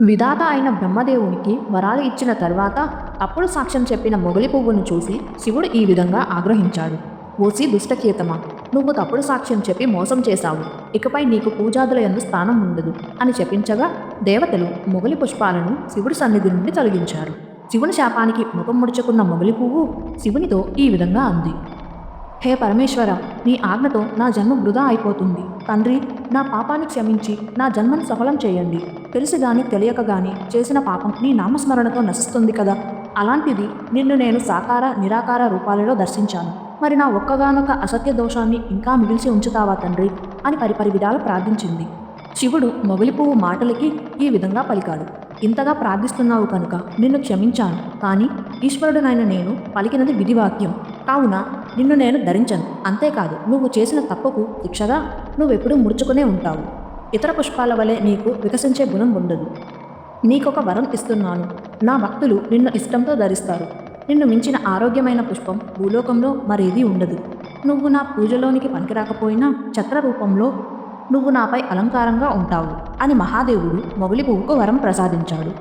విధాత అయిన బ్రహ్మదేవునికి వరాలు ఇచ్చిన తర్వాత అప్పుడు సాక్ష్యం చెప్పిన మొగలి పువ్వును చూసి శివుడు ఈ విధంగా ఆగ్రహించాడు. ఓసి దుష్టకీర్తమా, నువ్వు తప్పుడు సాక్ష్యం చెప్పి మోసం చేశావు. ఇకపై నీకు పూజాదుల యందు స్థానం ఉండదు అని చెప్పించగా దేవతలు మొగలి పుష్పాలను శివుడి సన్నిధి నుండి తొలగించారు. శివుని శాపానికి ముఖం ముడుచుకున్న మొగలి పువ్వు శివునితో ఈ విధంగా అంది. హే పరమేశ్వర, నీ ఆజ్ఞతో నా జన్మ వృధా అయిపోతుంది. తండ్రి, నా పాపాన్ని క్షమించి నా జన్మను సఫలం చేయండి. తెలిసి గాని తెలియక గాని చేసిన పాపం నీ నామస్మరణతో నశిస్తుంది కదా. అలాంటిది నిన్ను నేను సాకార నిరాకార రూపాలలో దర్శించాను. మరి నా ఒక్కగానొక్క అసత్య దోషాన్ని ఇంకా మిగిల్చి ఉంచుతావా తండ్రి అని పరిపరి విధాలు ప్రార్థించింది. శివుడు మొగలి పువ్వు మాటలకి ఈ విధంగా పలికాడు. ఇంతగా ప్రార్థిస్తున్నావు కనుక నిన్ను క్షమించాను. కానీ ఈశ్వరుడునైన నేను పలికినది విధివాక్యం కావున నిన్ను నేను ధరించను. అంతేకాదు, నువ్వు చేసిన తప్పుకు శిక్షగా నువ్వెప్పుడూ ముడుచుకునే ఉంటావు. ఇతర పుష్పాల వలె నీకు వికసించే గుణం ఉండదు. నీకొక వరం ఇస్తున్నాను. నా భక్తులు నిన్ను ఇష్టంతో ధరిస్తారు. నిన్ను మించిన ఆరోగ్యమైన పుష్పం భూలోకంలో మరేదీ ఉండదు. నువ్వు నా పూజలోనికి పనికిరాకపోయినా ఛత్ర రూపంలో నువ్వు నాపై అలంకారంగా ఉంటావు అని మహాదేవుడు మొగలి పువ్వుకు వరం ప్రసాదించాడు.